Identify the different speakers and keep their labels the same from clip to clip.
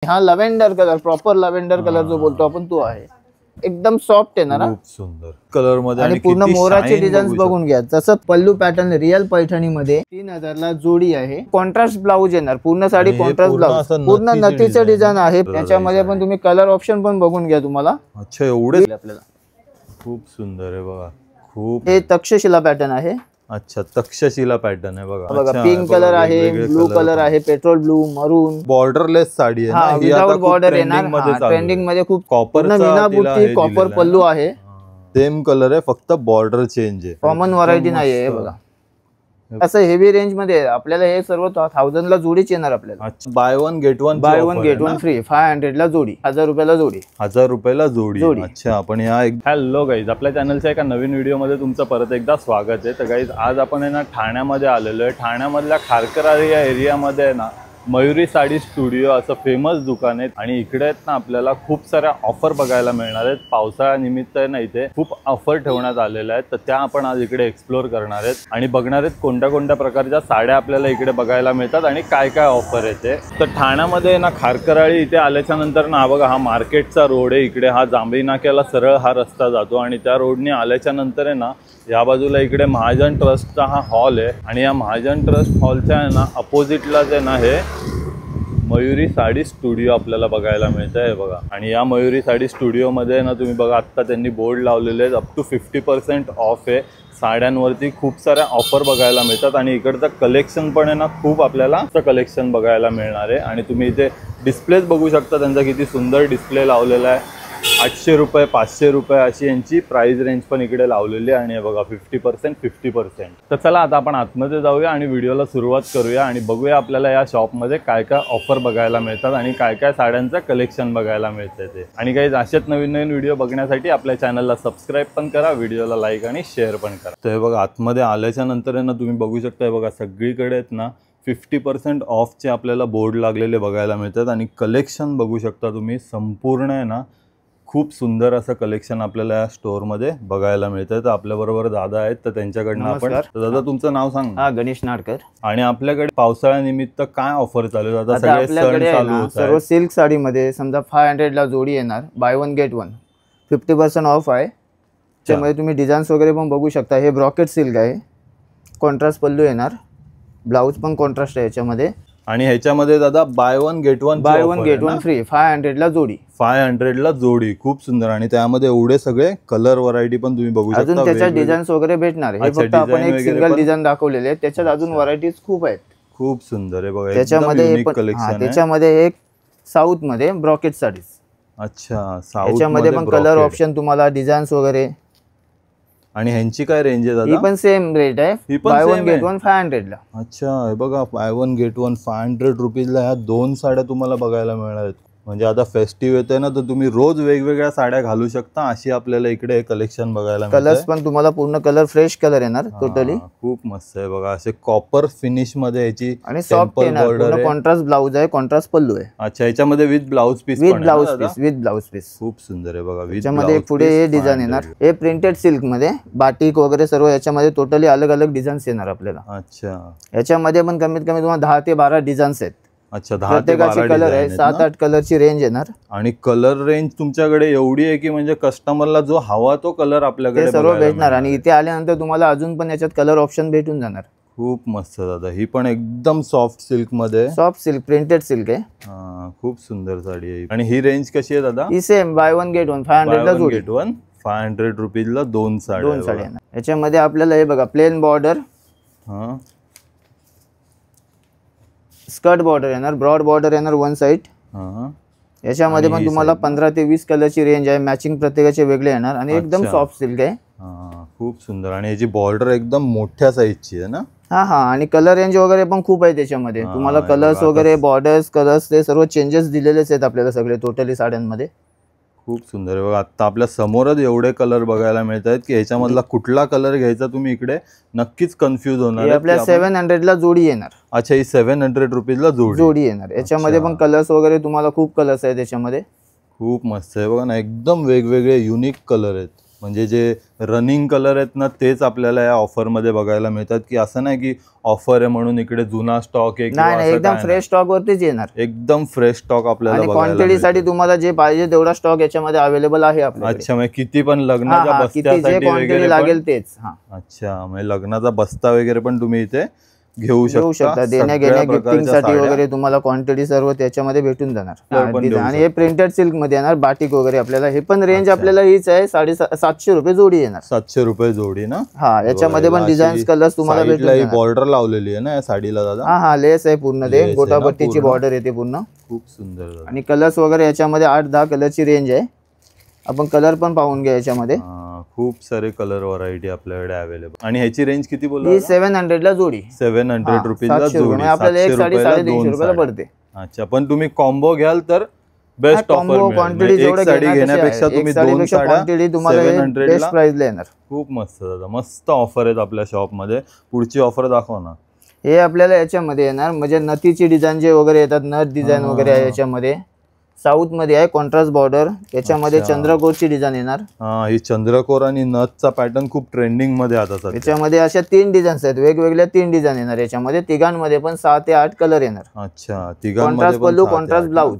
Speaker 1: हा lavender colour, proper lavender colour जो बोलतो आपण तो आहे। एकदम सॉफ्ट आहे ना,
Speaker 2: खूप सुंदर कलर मध्ये
Speaker 1: आणि पूर्ण मोराचे डिझाईन्स बघून घ्या। जसं पल्लू पॅटर्न रिअल पैठणी मध्ये 3000 ला जोडी आहे। कॉन्ट्रास्ट ब्लाऊज येणार, पूर्ण साडी कॉन्ट्रास्ट ब्लाऊज, पूर्ण नथीचं डिझाइन आहे। त्याच्यामध्ये पण तुम्ही कलर ऑप्शन पण बघून घ्या तुम्हाला।
Speaker 2: अच्छा एवढे आपल्याला खूप सुंदर आहे बघा। खूप
Speaker 1: हे तक्षशिला पॅटर्न आहे।
Speaker 2: अच्छा तक्षशिला पॅटर्न आहे बघा।
Speaker 1: बघा पिंक कलर आहे, ब्लू कलर आहे, पेट्रोल ब्लू, मरून,
Speaker 2: बॉर्डरलेस साडी आहे ना,
Speaker 1: विदाउट बॉर्डर येणार। ट्रेंडिंग मध्ये खूप
Speaker 2: कॉपर
Speaker 1: मीना बुट्टी, कॉपर पल्लू आहे।
Speaker 2: सेम कलर आहे, फक्त बॉर्डर चेंज आहे।
Speaker 1: कॉमन व्हरायटी नाही आहे बघा। असं हेवी रेंज मध्ये आपल्याला हे सर्व 1000 ला जोडीच येणार आपल्याला।
Speaker 2: Bye one get one,
Speaker 1: bye one get one free, 500 ला जोडी, 1000 रुपयाला जोडी,
Speaker 2: 1000 रुपयाला जोडी। अच्छा आपण या हॅलो गाईज, आपल्या चॅनलच्या एका नवीन व्हिडिओ मध्ये तुमचं परत एकदा स्वागत आहे। तर गाईज आज आपण आहे ना ठाण्यामध्ये आलेलो आहे। ठाण्यामधल्या खारकरारी या एरियामध्ये आहे ना मयुरी साडी स्टुडिओ असं फेमस दुकान आहे। आणि इकडे आहेत ना आपल्याला खूप साऱ्या ऑफर बघायला मिळणार आहेत। पावसाळ्यानिमित्त आहे ना इथे खूप ऑफर ठेवण्यात आलेल्या आहेत। तर त्या आपण आज इकडे एक्सप्लोर करणार आहेत आणि बघणार आहेत कोणत्या कोणत्या प्रकारच्या साड्या आपल्याला इकडे बघायला मिळतात आणि काय काय ऑफर येते। तर ठाण्यामध्ये ना खारकराळी इथे आल्याच्या नंतर ना बघा हा मार्केटचा रोड आहे। इकडे हा जांभळी नाक्याला सरळ हा रस्ता जातो आणि त्या रोडने आल्याच्या नंतर आहे ना या बाजूला इकडे महाजन ट्रस्टचा हा हॉल आहे। आणि या महाजन ट्रस्ट हॉलच्या आहे ना अपोजिटलाच आहे ना हे मयुरी साडी स्टुडिओ आपल्याला बघायला मिळतं आहे बघा। आणि या मयुरी साडी स्टुडिओमध्ये ना तुम्ही बघा आत्ता त्यांनी बोर्ड लावलेले आहेत, अप टू 50% ऑफ आहे। साड्यांवरती खूप साऱ्या ऑफर बघायला मिळतात आणि इकडचं कलेक्शन पण आहे ना खूप आपल्याला कलेक्शन बघायला मिळणार आहे। आणि तुम्ही इथे डिस्प्लेच बघू शकता, त्यांचा किती सुंदर डिस्प्ले लावलेला आहे। 800 रुपये, 500 रुपये अशी यांची प्राइस रेंज पण इकडे लावलेली आहे। आणि बघा 50%। तर चला आता आपण आतमध्ये जाऊया आणि व्हिडिओला सुरुवात करूया आणि बघूया आपल्याला या शॉपमध्ये काय काय ऑफर बघायला मिळतात आणि काय काय साड्यांचं कलेक्शन बघायला मिळतं ते। आणि काही अशाच नवीन नवीन व्हिडिओ बघण्यासाठी आपल्या चॅनलला सबस्क्राईब पण करा, व्हिडिओला लाईक आणि शेअर पण करा। तर हे बघा आतमध्ये आल्याच्या नंतर आहे ना तुम्ही बघू शकता बघा सगळीकडे आहेत ना 50% ऑफचे आपल्याला बोर्ड लागलेले बघायला मिळतात। आणि कलेक्शन बघू शकता तुम्ही, संपूर्ण आहे ना खूप सुंदर असं कलेक्शन आपल्याला या स्टोअरमध्ये बघायला मिळतं। तर आपल्याबरोबर दादा आहेत, तर त्यांच्याकडनं आपण, दादा तुमचं नाव सांग।
Speaker 1: गणेश नाडकर।
Speaker 2: आणि आपल्याकडे पावसाळ्यानिमित्त काय ऑफर चालू आहे? सगळे सण चालू होत
Speaker 1: सर्व सिल्क साडीमध्ये समजा 500 ला जोडी येणार, bye one get one, 50% of आहे। त्यामध्ये तुम्ही डिझाईन्स वगैरे पण बघू शकता। हे ब्रॉकेट सिल्क आहे, कॉन्ट्रास्ट पल्लू येणार, ब्लाऊज पण कॉन्ट्रास्ट आहे याच्यामध्ये।
Speaker 2: आणि ह्याच्यामध्ये दादा bye one get one
Speaker 1: free, 500 ला जोडी,
Speaker 2: 500 ला जोडी। खूप सुंदर। आणि त्यामध्ये एवढे सगळे कलर व्हरायटी पण तुम्ही बघू शकता।
Speaker 1: अजून त्याच्यात डिझाईन्स वगैरे भेटणार आहे। हे फक्त आपण एक सिंगल डिझाईन दाखवलेले आहे, त्याच्यात अजून व्हरायटीज खूप आहेत।
Speaker 2: खूप सुंदर आहे बघा
Speaker 1: त्याच्यामध्ये
Speaker 2: कलेक्शन।
Speaker 1: त्याच्यामध्ये एक साऊथ मध्ये ब्रॉकेट साडीज।
Speaker 2: अच्छा साऊथ
Speaker 1: त्याच्यामध्ये पण कलर ऑप्शन तुम्हाला, डिझाईन्स वगैरे।
Speaker 2: आणि ह्यांची काय रेंज आहे दादा?
Speaker 1: ही पण सेम रेट आहे, बाय वन गेट वन 500 ला।
Speaker 2: अच्छा हे बघा बाय वन गेट वन 500 रुपीजला ह्या 2 साड्या तुम्हाला बघायला मिळणार आहेत। म्हणजे आता फेस्टिव्ह येते ना, तर तुम्ही रोज वेगवेगळ्या साड्या घालू शकता, अशी आपल्याला इकडे कलेक्शन बघायला मिळतं।
Speaker 1: कलर्स पण तुम्हाला पूर्ण कलर फ्रेश कलर येणार टोटली।
Speaker 2: खूप मस्त आहे बघा, असे कॉपर फिनिश मध्ये याची
Speaker 1: आणि सॉफ्ट येणार, पूर्ण कॉन्ट्रास्ट ब्लाऊज आहे, कॉन्ट्रास्ट पल्लू आहे।
Speaker 2: अच्छा याच्यामध्ये with blouse piece,
Speaker 1: with blouse piece
Speaker 2: खूप सुंदर आहे बघा।
Speaker 1: याच्यामध्ये पुढे हे डिझाईन येणार, हे प्रिंटेड सिल्क मध्ये बाटिक वगैरे सर्व याच्यामध्ये टोटली अलग अलग डिझाईन्स येणार आपल्याला।
Speaker 2: अच्छा
Speaker 1: याच्यामध्ये पण कमीत कमी तुम्हाला 10 ते 12 डिझाईन्स आहेत।
Speaker 2: अच्छा 10 ते 12
Speaker 1: कलर आहे, 7-8 कलरची रेंज येणार।
Speaker 2: आणि कलर रेंज तुमच्याकडे एवढी आहे की म्हणजे कस्टमरला जो हवा तो कलर आपल्याकडे
Speaker 1: सर्व भेटणार। आणि इथे आल्यानंतर तुम्हाला अजून पण याच्यात कलर ऑप्शन भेटून जाणार।
Speaker 2: खूप मस्त दादा, ही पण एकदम सॉफ्ट सिल्क मध्ये,
Speaker 1: सॉफ्ट सिल्क प्रिंटेड सिल्क आहे।
Speaker 2: खूप सुंदर साडी आहे। आणि ही रेंज कशी आहे दादा?
Speaker 1: ही same buy one get one, 500 ला जोडी,
Speaker 2: 500 रुपीजला 2 साड्या
Speaker 1: येणार। याच्यामध्ये आपल्याला हे बघा प्लेन बॉर्डर, स्कर्ट बॉर्डर येणार, ब्रॉड बॉर्डर येणार वन साइड। याच्यामध्ये पण तुम्हाला 15 ते 20 कलरची रेंज आहे, मॅचिंग प्रत्येकाचे वेगळे येणार। आणि एकदम सॉफ्ट सिल्क आहे।
Speaker 2: खूप सुंदर। आणि याची बॉर्डर एकदम मोठ्या साईजची आहे ना?
Speaker 1: हा आणि कलर रेंज वगैरे पण खूप आहे त्याच्यामध्ये। तुम्हाला कलर्स वगैरे, बॉर्डर्स, कलर्स ते सर्व चेंजेस दिलेलेच आहेत आपल्याला सगळे टोटली साड्यांमध्ये।
Speaker 2: खूप सुंदर आहे बघा, आता आपल्या समोरच एवढे कलर बघायला मिळत आहेत की ह्याच्यामधला कुठला कलर घ्यायचा तुम्ही इकडे नक्कीच कन्फ्यूज होणार।
Speaker 1: आपल्या 700 ला जोडी येणार।
Speaker 2: अच्छा ही 700 रुपीजला जोडी येणार।
Speaker 1: याच्यामध्ये पण कलर्स वगैरे तुम्हाला खूप कलर्स आहेत त्याच्यामध्ये।
Speaker 2: खूप मस्त आहे बघा ना, एकदम वेगवेगळे युनिक कलर आहेत। म्हणजे जे रनिंग कलर आहेत ना तेच आपल्याला या ऑफर मध्ये बघायला मिळतात, की असं नाही की ऑफर आहे म्हणून इकडे जुना स्टॉक आहे किंवा
Speaker 1: नाही
Speaker 2: असं
Speaker 1: एकदम
Speaker 2: काय
Speaker 1: फ्रेश स्टॉक वरतीच येणार.
Speaker 2: एकदम फ्रेश स्टॉक आपल्याला
Speaker 1: आणि
Speaker 2: बघायला
Speaker 1: क्वांटिटी साठी
Speaker 2: मिळतो.
Speaker 1: तुम्हाला जे पाहिजे तेवढा स्टॉक याच्यामध्ये अवेलेबल आहे आपल्याकडे.
Speaker 2: अच्छा, म्हणजे किती पण लग्नाच्या
Speaker 1: हा, किती जे
Speaker 2: बस्त्यासाठी
Speaker 1: क्वांटिटी
Speaker 2: वगैरे
Speaker 1: लागेल तेच. हा,
Speaker 2: अच्छा, म्हणजे लग्नाचा बस्ता वगैरे पण तुम्ही इथे घेऊ
Speaker 1: शकता.
Speaker 2: शकता.
Speaker 1: देण्या घेण्या गिफ्टिंग साठी वगैरे तुम्हाला क्वांटिटी सर्व त्याच्यामध्ये भेटून जाणार. आणि हे प्रिंटेड सिल्क मध्ये येणार, बाटिक वगैरे आपल्याला. हे पण रेंज आपल्याला हीच आहे, 750 रुपये जोडी येणार.
Speaker 2: 700 रुपये जोडी ना.
Speaker 1: हा, याच्यामध्ये पण डिझाईन्स कलर्स तुम्हाला भेटून जाणार.
Speaker 2: बॉर्डर लावलेली आहे ना या साडीला दादा.
Speaker 1: हा, लेस आहे पूर्ण, ते गोटापट्टीची बॉर्डर येते पूर्ण.
Speaker 2: खूप सुंदर.
Speaker 1: आणि कलर्स वगैरे याच्यामध्ये 8-10 कलरची रेंज आहे. आपण कलर पण पाहून घ्या याच्यामध्ये.
Speaker 2: खूप सारे कलर व्हरायटी आपल्याकडे अवेलेबल. आणि ह्याची रेंज किती बोलला?
Speaker 1: ही 700 ला जोडी.
Speaker 2: 700 रुपीजला जोडी.
Speaker 1: आपल्याला एक साडी 350 रुपयाला पडते.
Speaker 2: अच्छा, पण तुम्ही कॉम्बो घ्याल तर बेस्ट ऑफर
Speaker 1: क्वांटिटी
Speaker 2: एक साडी घेण्यापेक्षा तुम्ही 2 साड्या
Speaker 1: तुम्हाला बेस्ट प्राइस ला येणार.
Speaker 2: खूप मस्त दादा, मस्त ऑफर आहेत आपल्या शॉप मध्ये. पुढची ऑफर दाखव ना.
Speaker 1: हे आपल्याला याच्यामध्ये येणार, म्हणजे नथीची डिझाईन जे वगैरे येतात, नथ डिझाईन वगैरे आहे याच्यामध्ये. साऊथ मध्ये आहे, कॉन्ट्रास्ट बॉर्डर. याच्यामध्ये चंद्रकोरची डिझाईन येणार.
Speaker 2: ही चंद्रकोर आणि नथचा पॅटर्न खूप ट्रेंडिंग मध्ये आता.
Speaker 1: याच्यामध्ये अशा 3 डिझाईन्स आहेत, वेगवेगळ्या 3 डिझाईन येणार याच्यामध्ये. तिघांमध्ये पण 6 ते 8 कलर येणार.
Speaker 2: अच्छा,
Speaker 1: कॉन्ट्रास्ट पल्लू, कॉन्ट्रास्ट ब्लाउज.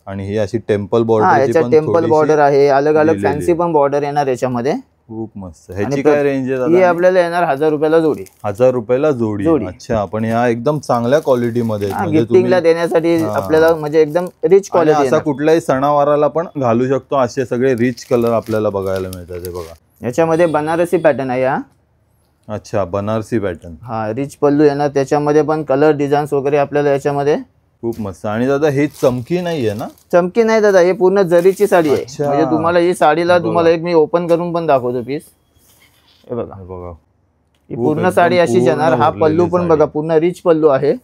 Speaker 2: आणि ही अशी टेम्पल बॉर्डर.
Speaker 1: हा, याच्यात टेम्पल बॉर्डर आहे, अलग अलग फॅन्सी पण बॉर्डर येणार याच्यामध्ये.
Speaker 2: खूप मस्त. ह्याची काय रेंज आहे?
Speaker 1: ही आपल्याला येणार 1000 रुपयाला जोडी.
Speaker 2: 1000 रुपयाला जोडी. अच्छा, आपण ह्या एकदम चांगल्या क्वालिटी मध्ये
Speaker 1: गिफ्टिंगला देण्यासाठी आपल्याला, म्हणजे एकदम रिच क्वालिटी.
Speaker 2: असा कुठल्याही सणावाराला पण घालू शकतो, असे सगळे रिच कलर आपल्याला बघायला मिळतात. हे बघा,
Speaker 1: याच्यामध्ये बनारसी पॅटर्न आहे हा.
Speaker 2: अच्छा, बनारसी पॅटर्न.
Speaker 1: हा, रिच पल्लू येणार. त्याच्यामध्ये पण कलर डिझाईन्स वगैरे आपल्याला याच्यामध्ये.
Speaker 2: खूप मस्त. आणि दादा हे चमकी नाहीये ना?
Speaker 1: चमकी नाही दादा, हे पूर्ण जरीची साडी आहे. म्हणजे तुम्हाला ही साडीला तुम्हाला एक मी ओपन करून पण दाखवतो पीस. हे बघा, ही पूर्ण साडी अशीच येणार. हा पल्लू पण बघा, पूर्ण रिच पल्लू आहे.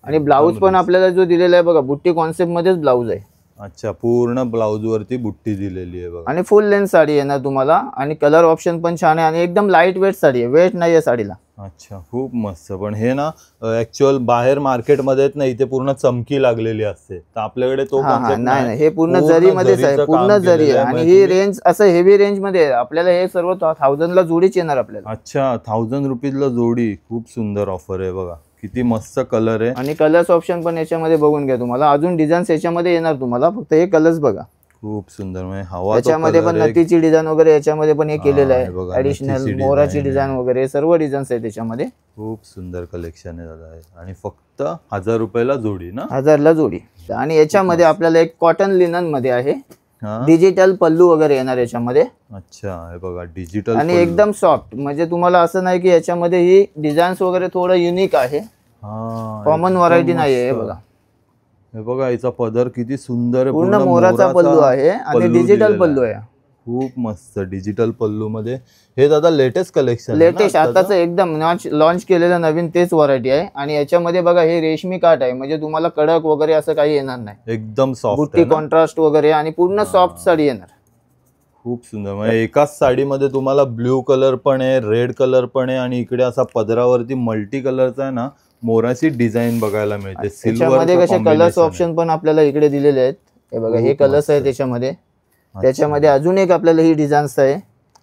Speaker 1: आणि ब्लाऊज पण आपल्याला जो दिलेला आहे बघा, बुट्टी कॉन्सेप्ट मध्येच ब्लाऊज आहे.
Speaker 2: अच्छा, पूर्ण ब्लाऊज वरती बुट्टी दिलेली आहे बघा.
Speaker 1: आणि फुल लेंथ साडी येणार तुम्हाला. आणि कलर ऑप्शन पण छान आहे. आणि एकदम लाईट वेट साडी आहे, वेट नाही आहे साडीला.
Speaker 2: अच्छा, खूप मस्त. पण हे ना ऍक्च्युअल बाहेर मार्केटमध्ये ना इथे पूर्ण चमकी लागलेली असते, तर आपल्याकडे तो
Speaker 1: नाही, हे पूर्ण जरी मध्येच आहे, पूर्ण जरी आहे. आणि ही रेंज असं हेवी रेंज मध्ये आहे आपल्याला. हे सर्व 1000 ला जोडीच येणार आपल्याला.
Speaker 2: अच्छा, 1000 रुपीजला जोडी. खूप सुंदर ऑफर आहे बघा, किती मस्त कलर आहे.
Speaker 1: आणि कलर्स ऑप्शन पण याच्यामध्ये बघून घ्या तुम्हाला. अजून डिझाईन्स याच्यामध्ये येणार तुम्हाला, फक्त हे कलर्स बघा.
Speaker 2: खूप सुंदर. म्हणजे हवा
Speaker 1: याच्यामध्ये पण नथीची डिझाईन वगैरे याच्यामध्ये पण हे केलेलं आहे. ऍडिशनल मोराची डिझाईन वगैरे सर्व डिझाईन्स आहेत त्याच्यामध्ये.
Speaker 2: खूप सुंदर कलेक्शन आहे दादा. आणि फक्त 1000 रुपयाला जोडी ना?
Speaker 1: 1000 ला जोडी. आणि याच्यामध्ये आपल्याला एक कॉटन लिनन मध्ये आहे, डिजिटल पल्लू वगैरे येणार याच्यामध्ये.
Speaker 2: अच्छा, हे बघा, डिजिटल
Speaker 1: आणि एकदम सॉफ्ट. म्हणजे तुम्हाला असं नाही की याच्यामध्ये ही डिझाईन्स वगैरे थोडं युनिक आहे, कॉमन व्हरायटी नाहीये. हे बघा,
Speaker 2: हे बघा, याचा पदर किती सुंदर आहे.
Speaker 1: पूर्ण मोराचा पल्लू आहे आणि डिजिटल पल्लू आहे.
Speaker 2: खूप मस्त डिजिटल पल्लू मध्ये. हे दादा लेटेस्ट कलेक्शन,
Speaker 1: लेटेस्ट आताच एकदम लॉन्च केलेलं नवीन तेच व्हरायटी आहे. आणि याच्यामध्ये बघा, हे रेशमी काठ आहे, म्हणजे तुम्हाला कडक वगैरे असं काही येणार नाही.
Speaker 2: एकदम सॉफ्ट,
Speaker 1: बुट्टी कॉन्ट्रास्ट वगैरे आणि पूर्ण सॉफ्ट साडी येणार.
Speaker 2: खूप सुंदर. म्हणजे एकाच साडीमध्ये तुम्हाला ब्ल्यू कलर पण आहे, रेड कलर पण आहे, आणि इकडे असा पदरावरती मल्टी कलरचा आहे ना, मोराची डिझाईन बघायला मिळते. सिल्वर
Speaker 1: मध्ये कसे कलर्स ऑप्शन पण आपल्याला इकडे दिलेले आहेत. हे बघा, हे कलर्स आहे त्याच्यामध्ये. त्याच्यामध्ये अजून एक आपल्याला ही डिझाईन्स आहे.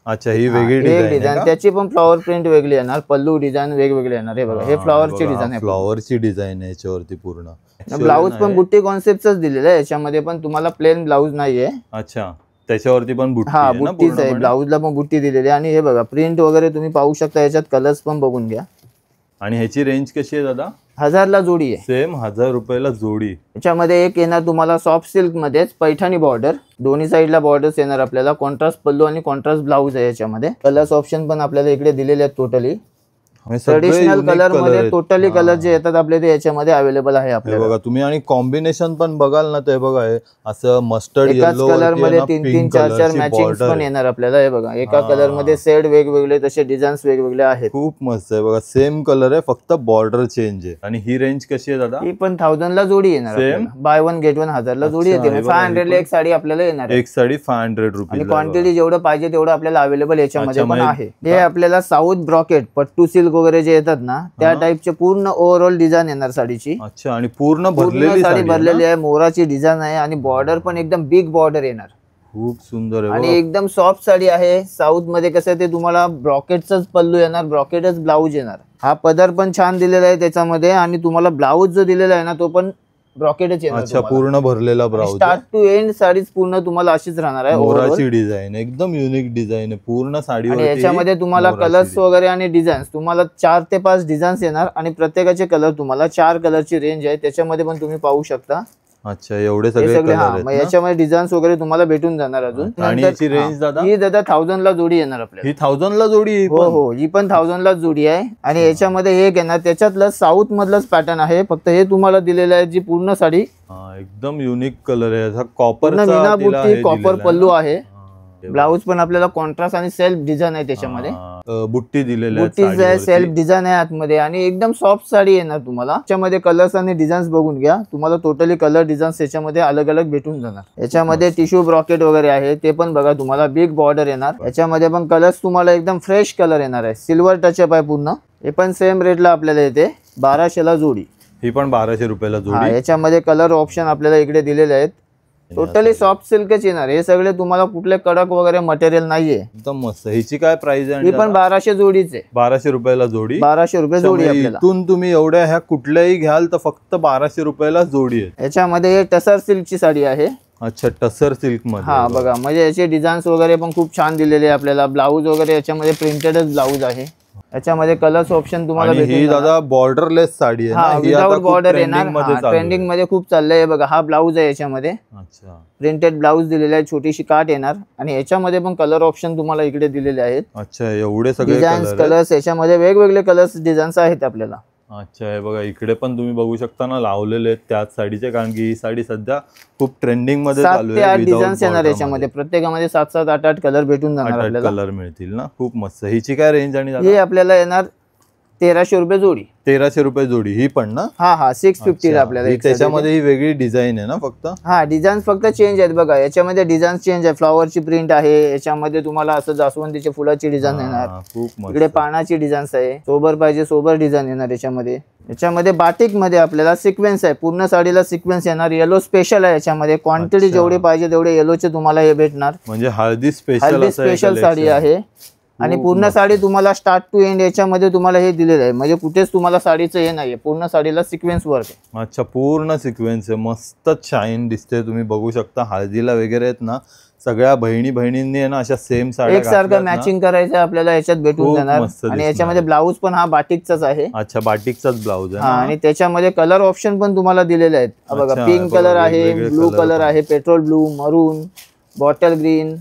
Speaker 2: अच्छा, ही वेगळी डिझाईन.
Speaker 1: त्याची पण फ्लॉवर प्रिंट वेगळी येणार, पल्लू डिझाईन वेगवेगळे येणार. हे बघा, हे फ्लॉवरची डिझाईन आहे.
Speaker 2: फ्लॉवरची डिझाईन आहे याच्यावरती पूर्ण.
Speaker 1: ब्लाऊज पण बुट्टी कॉन्सेप्टच दिलेला आहे याच्यामध्ये, पण तुम्हाला प्लेन ब्लाऊज नाहीये.
Speaker 2: अच्छा, त्याच्यावरती पण बुट्टी.
Speaker 1: हा, बुट्टीच आहे. ब्लाऊजला पण बुट्टी दिलेली आहे. आणि हे बघा, प्रिंट वगैरे तुम्ही पाहू शकता. याच्यात कलर्स पण बघून घ्या.
Speaker 2: आणि ह्याची रेंज कशी आहे दादा?
Speaker 1: 1000 ला जोडी आहे.
Speaker 2: सेम 1000 रुपयाला जोडी.
Speaker 1: याच्यामध्ये एक येणार तुम्हाला सॉफ्ट सिल्क मध्येच पैठणी बॉर्डर. दोन्ही साईडला बॉर्डर्स येणार आपल्याला. कॉन्ट्रास्ट पल्लू आणि कॉन्ट्रास्ट ब्लाऊज आहे याच्यामध्ये. कलर्स ऑप्शन पण आपल्याला इकडे दिलेले आहेत टोटली. ट्रेडिशनल कलर मध्ये टोटली कलर जे येतात आपले ते याच्यामध्ये अवेलेबल आहे आपल्याला.
Speaker 2: बघा तुम्ही. आणि कॉम्बिनेशन पण बघाल ना, ते बघा, असं मस्टर्ड येलो
Speaker 1: कलर मध्ये 3-3, 4-4 मॅचिंग पण येणार आपल्याला. हे बघा, एका कलर मध्ये शेड वेगवेगळे, तसे डिझाईन्स वेगवेगळे आहेत.
Speaker 2: खूप मस्त आहे बघा. सेम कलर आहे, फक्त बॉर्डर चेंज आहे. आणि ही रेंज कशी आहे दादा?
Speaker 1: ही पण 1000 ला जोडी येणार. बाय वन गेट वन 1000 ला जोडी येते. 500 ला एक साडी आपल्याला येणार.
Speaker 2: एक साडी 500 रुपये.
Speaker 1: आणि क्वांटिटी जेवढं पाहिजे तेवढं आपल्याला अवेलेबल याच्यामध्ये पण आहे. हे आपल्याला साऊथ ब्रॉकेट पट्टू सिल्क वगैरे जे येतात ना, त्या टाइपचे पूर्ण ओव्हरऑल डिझाईन येणार साडीची.
Speaker 2: अच्छा, आणि पूर्ण भरलेली
Speaker 1: साडी भरलेली आहे. मोराची डिझाईन आहे आणि बॉर्डर पण एकदम बिग बॉर्डर येणार.
Speaker 2: खूप सुंदर आहे
Speaker 1: आणि
Speaker 2: बघा.
Speaker 1: एकदम सॉफ्ट साडी आहे. साऊथ मध्ये कसं ते तुम्हाला ब्रॉकेटचाच पल्लू येणार, ब्रॉकेटच ब्लाऊज येणार. हा पदर पण छान दिलेला आहे त्याच्यामध्ये आणि तुम्हाला ब्लाऊज जो दिलेला आहे ना तो पण ब्रॉकेटच येणार.
Speaker 2: अच्छा, पूर्ण भरलेला ब्लाऊज,
Speaker 1: स्टार्ट टू एंड साडीच पूर्ण तुम्हाला अशीच राहणार आहे.
Speaker 2: मोराची डिझाईन, एकदम युनिक डिझाईन आहे पूर्ण साडीवर.
Speaker 1: आणि याच्यामध्ये तुम्हाला कलर्स वगैरे आणि डिझाईन्स तुम्हाला 4 ते 5 डिझाईन्स येणार आणि प्रत्येकाचे कलर तुम्हाला 4 कलरची रेंज आहे त्याच्यामध्ये पण तुम्ही पाहू शकता.
Speaker 2: अच्छा, एवढे सगळे कलर आहेत
Speaker 1: मग याच्यामध्ये डिझाईन्स वगैरे तुम्हाला भेटून जाणार अजून.
Speaker 2: आणि याची रेंज दादा?
Speaker 1: ही दादा 1000 ला जोडी येणार आपल्याला.
Speaker 2: ही 1000 ला जोडी?
Speaker 1: हो हो, ही पण 1000 ला जोडी आहे. आणि याच्यामध्ये एक येणार त्याच्यातलं साऊथ मधलंच पॅटर्न आहे, फक्त हे तुम्हाला दिलेलं आहे जी पूर्ण साडी
Speaker 2: एकदम युनिक कलर आहे. कॉपर
Speaker 1: मीना बुट्टी, कॉपर पल्लू आहे. ब्लाऊज पण आपल्याला कॉन्ट्रास्ट आणि सेल्फ डिझाईन आहे त्याच्यामध्ये.
Speaker 2: बुट्टी दिलेली
Speaker 1: आहे, सेल्फ डिझाईन आहे आतमध्ये आणि एकदम सॉफ्ट साडी येणार तुम्हाला. याच्यामध्ये कलर्स आणि डिझाईन्स बघून घ्या, तुम्हाला टोटली कलर डिझाईन्स याच्यामध्ये अलग अलग भेटून जाणार. याच्यामध्ये टिश्यू ब्रॉकेट वगैरे आहे ते पण बघा, तुम्हाला बिग बॉर्डर येणार. याच्यामध्ये पण कलर्स तुम्हाला एकदम फ्रेश कलर येणार आहे. सिल्वर टचअप आहे पूर्ण. हे पण सेम रेटला आपल्याला येते 1200 ला जोडी.
Speaker 2: ही पण 1200 रुपयाला जोडी.
Speaker 1: याच्यामध्ये कलर ऑप्शन आपल्याला इकडे दिलेले आहेत. टोटली सॉफ्ट सिल्कच येणार. हे सगळे तुम्हाला कुठले कडक वगैरे मटेरियल नाहीये.
Speaker 2: एकदम मस्त. हिची काय प्राइस आहे?
Speaker 1: ही पण 1200 जोडीच आहे.
Speaker 2: 1200 रुपयाला जोडी.
Speaker 1: 1200 रुपये जोडी आपल्याला.
Speaker 2: इथून तुम्ही एवढ्या ह्या कुठल्याही घ्याल तर फक्त 1200 रुपयाला जोडी आहे.
Speaker 1: याच्यामध्ये टसर सिल्कची साडी आहे.
Speaker 2: अच्छा, टसर सिल्क मध्ये.
Speaker 1: हा बघा, म्हणजे याचे डिझाईन्स वगैरे पण खूप छान दिलेले आपल्याला. ब्लाऊज वगैरे याच्यामध्ये प्रिंटेडच ब्लाऊज आहे. याच्यामध्ये कलर्स ऑप्शन तुम्हाला
Speaker 2: ही दादा बॉर्डरलेस साडी आहे.
Speaker 1: विदाउट बॉर्डर येणार. ट्रेंडिंग मध्ये खूप चाललंय बघा. हा ब्लाऊज आहे याच्यामध्ये.
Speaker 2: अच्छा,
Speaker 1: प्रिंटेड ब्लाऊज दिलेला आहे, छोटीशी काट येणार आणि याच्यामध्ये पण कलर ऑप्शन तुम्हाला इकडे दिलेले आहेत.
Speaker 2: अच्छा, एवढे सगळे
Speaker 1: डिझाईन्स कलर्स याच्यामध्ये वेगवेगळे कलर्स डिझाईन्स आहेत आपल्याला.
Speaker 2: अच्छा, हे बघा इकडे पण तुम्ही बघू शकता ना लावलेले आहेत त्याच साडीचे, कारण की ही साडी सध्या खूप ट्रेंडिंग मध्ये चालू आहे.
Speaker 1: 7 ते 8 डिझाईन्स येणार याच्यामध्ये. प्रत्येकामध्ये 7-7, 8-8 कलर भेटून जाणार आपल्याला.
Speaker 2: कलर मिळतील ना, खूप मस्त. हिची काय रेंज? आणि
Speaker 1: हे आपल्याला येणार 1300 रुपये जोडी.
Speaker 2: 1300 रुपये जोडी. ही पण ना?
Speaker 1: हा 650 ला आपल्याला.
Speaker 2: त्याच्यामध्ये ही वेगळी डिझाईन आहे ना फक्त?
Speaker 1: हा, डिझाईन फक्त चेंज आहेत बघा. याच्यामध्ये डिझाईन चेंज आहे. फ्लॉवरची प्रिंट आहे याच्यामध्ये. तुम्हाला असं जास्वंदीच्या फुलाची डिझाईन येणार.
Speaker 2: खूप मस्त.
Speaker 1: इकडे पानाची डिझाईन्स आहे. सोबर पाहिजे सोबर डिझाईन येणार याच्यामध्ये. याच्यामध्ये बाटिक मध्ये आपल्याला सिक्वेन्स आहे. पूर्ण साडीला सिक्वेन्स येणार. येलो स्पेशल आहे याच्यामध्ये. क्वांटिटी जेवढी पाहिजे तेवढे येलोचे तुम्हाला हे भेटणार.
Speaker 2: म्हणजे हळदी स्पेशल
Speaker 1: साडी आहे. आणि पूर्ण साडी तुम्हाला स्टार्ट टू एंड याच्यामध्ये तुम्हाला हे दिलेलं आहे. म्हणजे कुठेच तुम्हाला साडीचं हे नाहीये. पूर्ण साडीला सिक्वेन्स वर्क आहे.
Speaker 2: अच्छा, पूर्ण सिक्वेन्स आहे. मस्त शाईन दिसते. तुम्ही बघू शकता हळदीला वगैरे आहेत ना, सगळ्या बहिणींनी आहे ना अशा सेम साड्या
Speaker 1: एकसारखं मॅचिंग करायचं आपल्याला याच्यात भेटून जाणार. आणि याच्यामध्ये ब्लाऊज पण हा बाटिकचाच आहे.
Speaker 2: अच्छा, बाटिकचाच ब्लाऊज आहे.
Speaker 1: आणि त्याच्यामध्ये कलर ऑप्शन पण तुम्हाला दिलेले आहेत बघा. पिंक कलर आहे, ब्लू कलर आहे, पेट्रोल ब्लू, मरून, बॉटल ग्रीन,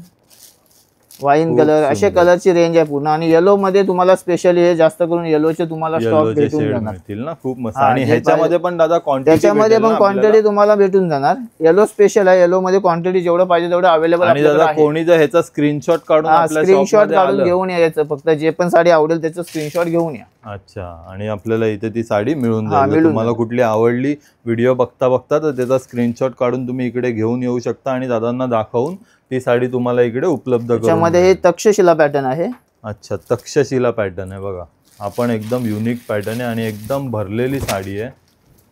Speaker 1: वाईन कलर, अशा कलरची रेंज आहे पूर्ण. आणि येलो मध्ये तुम्हाला स्पेशली हे जास्त करून येलोचे तुम्हाला स्टॉक भेटून जाणार
Speaker 2: ना. खूप मस्त. आणि ह्याच्यामध्ये पण दादा क्वांटिटी,
Speaker 1: त्याच्यामध्ये पण क्वांटिटी तुम्हाला भेटून जाणार. येलो स्पेशल आहे. येलो मध्ये क्वांटिटी जेवढं पाहिजे तेवढं अवेलेबल
Speaker 2: आहे. आणि दादा कोणी जर ह्याचा स्क्रीनशॉट
Speaker 1: काढून घेऊन यायचं. फक्त जे पण साडी आवडेल त्याचं स्क्रीनशॉट घेऊन या.
Speaker 2: अच्छा, आणि आपल्याला इथे ती साडी मिळून जाईल. तुम्हाला कुठली आवडली व्हिडिओ बघता तर त्याचा स्क्रीनशॉट काढून तुम्ही इकडे घेऊन येऊ शकता आणि दादांना दाखवून ती साडी तुम्हाला इकडे उपलब्ध करून.
Speaker 1: त्याच्यामध्ये हे तक्षशिला पॅटर्न आहे.
Speaker 2: अच्छा, तक्षशिला पॅटर्न आहे बघा. आपण एकदम युनिक पॅटर्न आहे आणि एकदम भरलेली साडी आहे.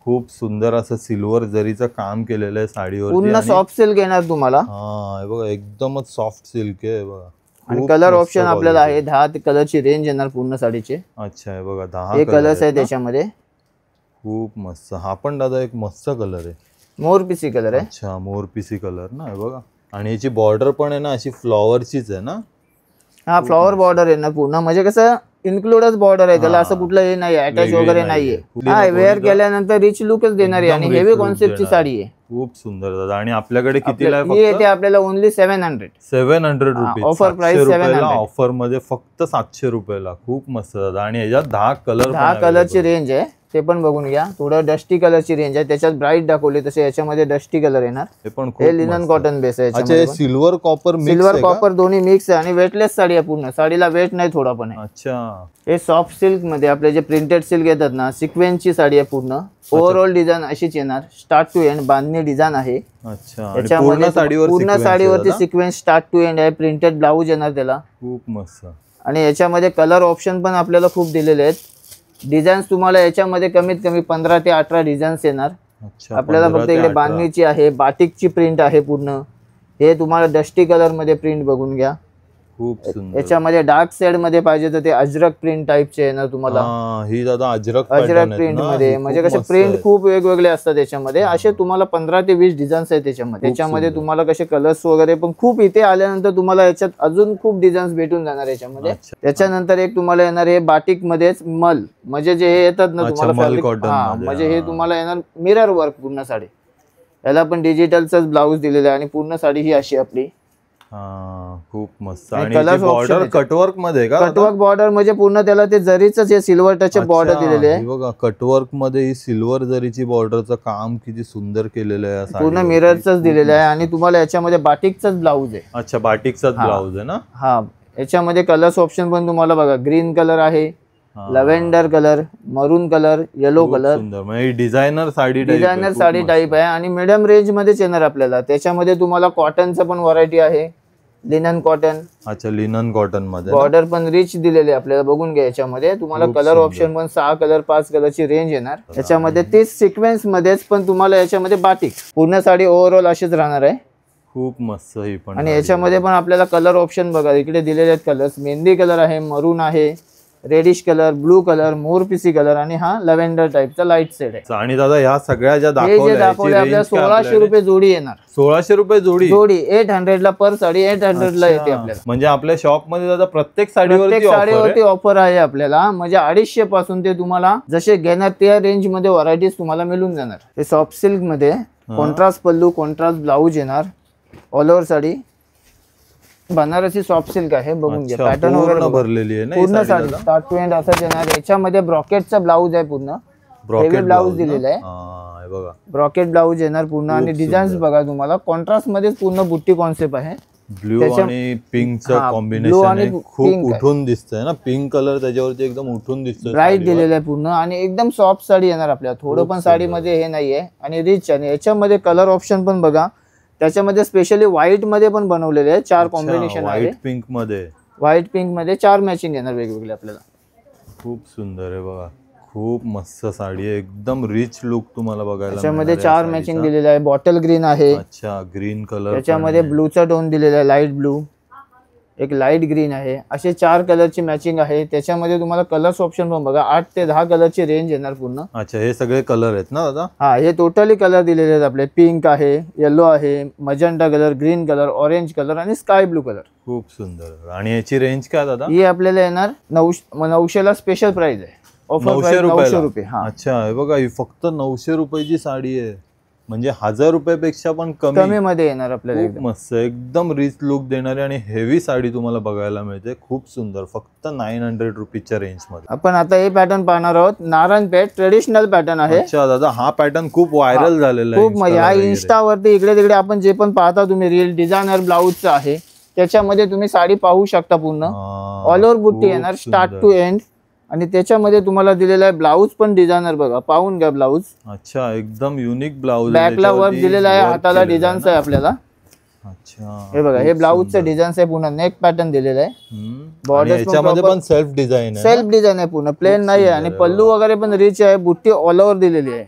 Speaker 2: खूप सुंदर असं सिल्वर जरीचं काम केलेलं आहे साडीवर.
Speaker 1: पूर्ण सॉफ्ट सिल्क येणार तुम्हाला.
Speaker 2: हा बघा, एकदमच सॉफ्ट सिल्क आहे बघा.
Speaker 1: आणि कलर ऑप्शन आपल्याला आहे 10 कलरची रेंज येणार पूर्ण साडीचे.
Speaker 2: अच्छा, आहे बघा 10
Speaker 1: हे कलर्स आहे त्याच्यामध्ये.
Speaker 2: खूप मस्त. हा पण दादा एक मस्त कलर आहे.
Speaker 1: मोरपिसी कलर आहे.
Speaker 2: अच्छा, मोरपिसी कलर ना, आहे बघा. आणि याची बॉर्डर पण आहे ना अशी फ्लॉवरचीच आहे ना.
Speaker 1: हा, फ्लॉवर बॉर्डर आहे ना पूर्ण. म्हणजे कसं इन्क्लूडच बॉर्डर आहे त्याला. असं कुठलं हे नाही, अटॅच वगैरे नाहीये. हा, वेअर केल्यानंतर रिच लुकच देणार आहे. आणि हेवी कॉन्सेप्टची साडी आहे.
Speaker 2: खूप सुंदर दादा. आणि आपल्याकडे कितीला आहे?
Speaker 1: येते आपल्याला only 700
Speaker 2: rupees.
Speaker 1: Offer price 700.
Speaker 2: Offer मध्ये फक्त 700 रुपयाला. खूप मस्त दादा. आणि याच्यात 10
Speaker 1: कलरची रेंज आहे. ते पण बघून घ्या. थोडं डस्टी कलरची रेंज आहे. त्याच्यात ब्राईट दाखवले तसे याच्यामध्ये डस्टी कलर येणार. हे लिनन कॉटन बेस आहे.
Speaker 2: सिल्वर कॉपर
Speaker 1: दोन्ही मिक्स आहे. आणि वेटलेस साडी आहे पूर्ण. साडीला वेट नाही थोडा पण आहे.
Speaker 2: अच्छा,
Speaker 1: हे सॉफ्ट सिल्क मध्ये आपले जे प्रिंटेड सिल्क येतात ना, सिक्वेन्सची साडी आहे पूर्ण. ओव्हरऑल डिझाईन अशीच येणार. स्टार्ट टू एंड बांधणी डिझाईन आहे.
Speaker 2: अच्छा,
Speaker 1: पूर्ण साडीवरती सिक्वेन्स स्टार्ट टू एंड आहे. प्रिंटेड ब्लाऊज येणार त्याला.
Speaker 2: खूप मस्त.
Speaker 1: आणि याच्यामध्ये कलर ऑप्शन पण आपल्याला खूप दिलेले आहेत. डिझाईन्स तुम्हाला याच्यामध्ये कमीत कमी 15 ते 18 डिझाईन्स येणार. आपल्याला फक्त इकडे बांधणीची आहे, बाटिकची प्रिंट आहे पूर्ण. हे तुम्हाला डस्टी कलर मध्ये प्रिंट बघून घ्या.
Speaker 2: खूप सुंदर.
Speaker 1: याच्यामध्ये डार्क शेड मध्ये पाहिजे तर ते अजरक प्रिंट टाइपचे येणार तुम्हाला.
Speaker 2: ही दादा अजरक
Speaker 1: प्रिंट मध्ये म्हणजे कसे प्रिंट खूप वेगवेगळे असतात त्याच्यामध्ये. असे तुम्हाला 15 ते 20 डिझाईन्स आहेत त्याच्यामध्ये तुम्हाला कसे कलर्स वगैरे पण खूप. इथे आल्यानंतर तुम्हाला याच्यात अजून खूप डिझाईन्स भेटून जाणार याच्यामध्ये. त्याच्यानंतर एक तुम्हाला येणार हे बाटिक मध्येच मल, म्हणजे जे हे येतात ना तुम्हाला फॅब्रिक, म्हणजे हे तुम्हाला येणार मिरर वर्क पूर्ण साडी. याला पण डिजिटलचाच ब्लाऊज दिलेला आहे आणि पूर्ण साडी ही अशी आपली.
Speaker 2: खूप मस्त. आणि बॉर्डर कटवर्क मध्ये का?
Speaker 1: कटवर्क बॉर्डर म्हणजे पूर्ण त्याला ते जरीच सिल्वर टच बॉर्डर दिलेले आहे.
Speaker 2: बघा कटवर्क मध्ये ही सिल्वर जरीची बॉर्डरचं काम किती सुंदर केलेलं आहे.
Speaker 1: पूर्ण मिररच दिलेलं आहे आणि तुम्हाला याच्यामध्ये बाटिकचाच ब्लाऊज आहे.
Speaker 2: अच्छा, बाटिकचाच ब्लाऊज आहे ना?
Speaker 1: हा. याच्यामध्ये कलर्स ऑप्शन पण तुम्हाला बघा, ग्रीन कलर आहे, लव्हेंडर कलर, मरून कलर, येलो कलर.
Speaker 2: म्हणजे डिझायनर साडी
Speaker 1: टाईप आहे आणि मिडियम रेंज मध्येच येणार आपल्याला. त्याच्यामध्ये तुम्हाला कॉटनचं पण व्हरायटी आहे, लिनन कॉटन.
Speaker 2: अच्छा, लिनन कॉटन मध्ये
Speaker 1: बॉर्डर पण रिच दिलेले आपल्याला बघून घ्या. याच्यामध्ये तुम्हाला कलर ऑप्शन पण 6 कलर 5 कलरची रेंज येणार याच्यामध्ये. 30 सिक्वेन्स मध्येच पण तुम्हाला याच्यामध्ये बाटिक पूर्ण साडी ओव्हरऑल अशीच राहणार आहे.
Speaker 2: खूप मस्त ही पण.
Speaker 1: आणि याच्यामध्ये पण आपल्याला कलर ऑप्शन बघा, इकडे दिलेले आहेत कलर्स. मेहंदी कलर आहे, मरून आहे, रेडिश कलर, ब्लू कलर, मोरपिसी कलर आणि हा लव्हेंडर टाइपचा लाईट शेड आहे.
Speaker 2: आणि दादा ह्या सगळ्या ज्या
Speaker 1: दाखवल्या आपल्याला 1600 रुपये जोडी येणार.
Speaker 2: 1600 रुपये जोडी.
Speaker 1: 800 ला पर साडी 800 ला येते आपल्याला.
Speaker 2: म्हणजे आपल्या शॉप मध्ये दादा प्रत्येक साडीवरती
Speaker 1: ऑफर आहे आपल्याला. म्हणजे 250 पासून ते तुम्हाला जसे घेणार त्या रेंज मध्ये व्हरायटीज तुम्हाला मिळून जाणार. हे सॉफ्ट सिल्क मध्ये कॉन्ट्रास्ट पल्लू, कॉन्ट्रास्ट ब्लाऊज येणार, all over sari. Banarasi soft silk आहे, बघून घ्या. पॅटर्न वगैरे
Speaker 2: भरलेली आहे ना
Speaker 1: पूर्ण साडी स्टार्ट टू एंड असंच येणार. याच्यामध्ये ब्रॉकेटचा ब्लाऊज आहे, पूर्ण हेवी ब्लाऊज दिलेला आहे.
Speaker 2: बघा
Speaker 1: ब्रॉकेट ब्लाऊज येणार पूर्ण. आणि डिझाईन्स बघा तुम्हाला कॉन्ट्रास्ट मध्ये पूर्ण बुट्टी कॉन्सेप्ट आहे.
Speaker 2: ब्लू आणि पिंकचं कॉम्बिनेशन खूप उठून दिसतंय ना. पिंक कलर त्याच्यावरती एकदम उठून दिसतोय.
Speaker 1: ब्राईट दिलेलं आहे पूर्ण आणि एकदम सॉफ्ट साडी येणार आपल्याला. थोडं पण साडीमध्ये हे नाहीये आणि रिच. आणि याच्यामध्ये कलर ऑप्शन पण बघा, त्याच्यामध्ये स्पेशली व्हाईट मध्ये पण बनवलेले आहे. 4 कॉम्बिनेशन आहे. व्हाईट पिंक मध्ये 4 मॅचिंग येणार वेगवेगळे आपल्याला.
Speaker 2: खूप सुंदर आहे बघा. खूप मस्त साडी आहे, एकदम रिच लुक तुम्हाला बघायला.
Speaker 1: त्याच्यामध्ये 4 मॅचिंग दिलेले आहे. बॉटल ग्रीन आहे.
Speaker 2: अच्छा, ग्रीन कलर.
Speaker 1: त्याच्यामध्ये ब्लूचा टोन दिलेला आहे, लाईट ब्लू, एक लाईट ग्रीन आहे. असे 4 कलरची मॅचिंग आहे. त्याच्यामध्ये तुम्हाला कलर्स ऑप्शन पण बघा, 8 ते 10 कलरची रेंज येणार पूर्ण.
Speaker 2: अच्छा, हे सगळे कलर आहेत ना दादा?
Speaker 1: हा, हे टोटली कलर दिलेले आहेत आपले. पिंक आहे, येलो आहे, magenta colour, green colour, orange colour आणि स्काय ब्लू कलर.
Speaker 2: खूप सुंदर. आणि याची रेंज काय दादा?
Speaker 1: ही आपल्याला येणार 900 ला स्पेशल प्राइस आहे. ऑफर 900 रुपये. हा.
Speaker 2: अच्छा, हे बघा, ही फक्त 900 रुपयाची साडी आहे. म्हणजे 1000 रुपयापेक्षा पण कमी
Speaker 1: मध्ये येणार आपल्याला.
Speaker 2: एकदम मस्त, एकदम रिच लुक देणारी आणि हेवी साडी तुम्हाला बघायला मिळते. खूप सुंदर. फक्त 900 रुपीजच्या रेंज मध्ये. आपण
Speaker 1: आता हे पॅटर्न पाहणार आहोत. नारायणपेठ ट्रेडिशनल पॅटर्न आहे.
Speaker 2: अच्छा दादा, हा पॅटर्न खूप व्हायरल झालेला आहे.
Speaker 1: खूप या इन्स्टावरती इकडे तिकडे आपण जे पण पाहता तुम्ही रील, डिझायनर ब्लाऊजचं आहे. त्याच्यामध्ये तुम्ही साडी पाहू शकता. पूर्ण ऑल ओव्हर बुट्टी येणार स्टार्ट टू एंड. आणि त्याच्यामध्ये तुम्हाला दिलेला आहे ब्लाऊज पण डिझायनर बघा, पाहून घ्या ब्लाऊज.
Speaker 2: अच्छा, एकदम युनिक ब्लाऊज.
Speaker 1: बॅकला वर्क दिलेला आहे, हाताला डिझाईन्स आहे आपल्याला.
Speaker 2: अच्छा,
Speaker 1: हे बघा, हे ब्लाऊजचं डिझाईन्स आहे. पूर्ण नेक पॅटर्न दिलेलं आहे.
Speaker 2: बॉर्डर याच्यामध्ये पण सेल्फ डिझाइन
Speaker 1: आहे, पूर्ण प्लेन नाही आहे. आणि पल्लू वगैरे पण रिच आहे. बुट्टी ऑल ओव्हर दिलेली आहे.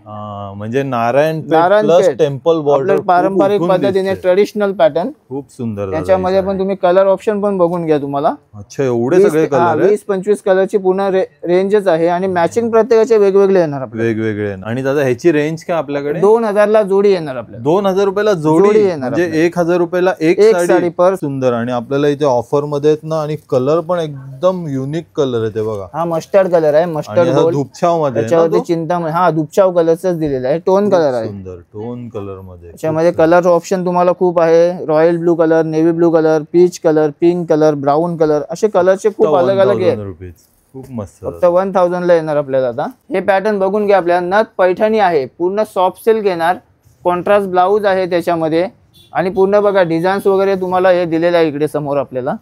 Speaker 2: म्हणजे नारायणपेठ टेम्पल बॉर्डर,
Speaker 1: पारंपरिक पद्धतीने ट्रेडिशनल पॅटर्न.
Speaker 2: खूप सुंदर.
Speaker 1: त्याच्यामध्ये पण तुम्ही कलर ऑप्शन पण बघून घ्या तुम्हाला.
Speaker 2: अच्छा, एवढे सगळे कलर
Speaker 1: 20-25 कलरची पूर्ण रेंजच आहे. आणि मॅचिंग प्रत्येकाचे वेगवेगळे येणार
Speaker 2: वेगवेगळे. आणि दादा ह्याची रेंज काय आपल्याकडे?
Speaker 1: 2000 ला जोडी येणार आपल्याला.
Speaker 2: 2000 रुपयाला जोडी येणार. म्हणजे 1000 रुपयाला एक साडी पर. सुंदर. आणि आपल्याला इथे ऑफर मध्ये आहेत ना. आणि कलर पण एकदम युनिक कलर आहे ते बघा.
Speaker 1: हा मस्टर्ड कलर आहे, मस्टर्ड
Speaker 2: धुपछाव मध्ये.
Speaker 1: त्याच्यावरती चिंतामणी, हा धुपछाव कलरचाच दिलेला आहे. टोन कलर आहे,
Speaker 2: सुंदर टोन कलर मध्ये.
Speaker 1: त्याच्यामध्ये कलर ऑप्शन तुम्हाला खूप आहे. Royal blue colour, navy blue colour, peach colour, pink colour, brown colour, असे कलरचे खूप अलग अलग आहेत.
Speaker 2: खूप मस्त.
Speaker 1: फक्त 1000 ला येणार आपल्याला. आता हे पॅटर्न बघून घ्या. आपल्याला नथ पैठणी आहे, पूर्ण सॉफ्ट सिल्क येणार. कॉन्ट्रास्ट ब्लाऊज आहे त्याच्यामध्ये. आणि पूर्ण बघा डिझाईन्स वगैरे तुम्हाला हे दिलेलं आहे इकडे समोर आपल्याला.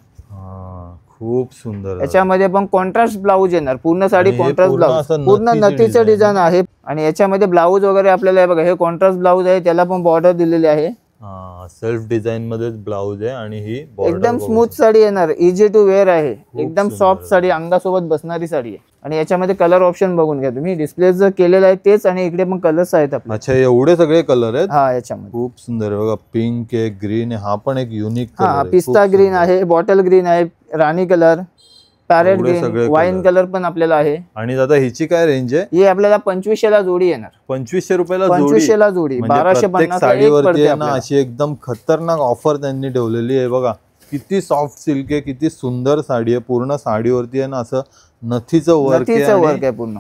Speaker 2: खूप सुंदर.
Speaker 1: याच्यामध्ये पण कॉन्ट्रास्ट ब्लाऊज येणार. पूर्ण साडी कॉन्ट्रास्ट ब्लाऊज, पूर्ण नथीचं डिझाईन आहे. आणि याच्यामध्ये ब्लाऊज वगैरे आपल्याला बघा, हे कॉन्ट्रास्ट ब्लाऊज आहे, त्याला पण बॉर्डर दिलेली आहे.
Speaker 2: सेल्फ डिझाईन मध्येच ब्लाऊज आहे. आणि ही
Speaker 1: एकदम स्मूथ साडी येणार, इझी टू वेअर आहे. एकदम सॉफ्ट साडी, अंगासोबत बसणारी साडी आहे. आणि याच्यामध्ये कलर ऑप्शन बघून घ्या तुम्ही, डिस्प्ले जर केलेलं आहे तेच आणि इकडे पण कलर्स आहेत आपले.
Speaker 2: अच्छा एवढे सगळे कलर आहेत.
Speaker 1: हा याच्यामध्ये
Speaker 2: खूप सुंदर आहे बघा, पिंक आहे, ग्रीन आहे, हा पण एक युनिक
Speaker 1: हा
Speaker 2: कलर आहे.
Speaker 1: पिस्ता ग्रीन आहे, बॉटल ग्रीन आहे, राणी कलर, पॅरेट
Speaker 2: एवढे सगळे
Speaker 1: ग्रीन, वाईन कलर पण आपल्याला आहे.
Speaker 2: आणि दादा हिची काय रेंज आहे?
Speaker 1: ही आपल्याला 2500 ला जोडी येणार.
Speaker 2: 2500 रुपयाला जोडी.
Speaker 1: 2500 ला जोडी,
Speaker 2: म्हणजे
Speaker 1: 1250
Speaker 2: साडीवरती आहे ना अशी एकदम खतरनाक ऑफर त्यांनी ठेवलेली आहे बघा. किती सॉफ्ट सिल्क आहे, किती सुंदर साडी आहे. पूर्ण साडीवरती आहे ना असं नथीचं वर्क
Speaker 1: आहे पूर्ण.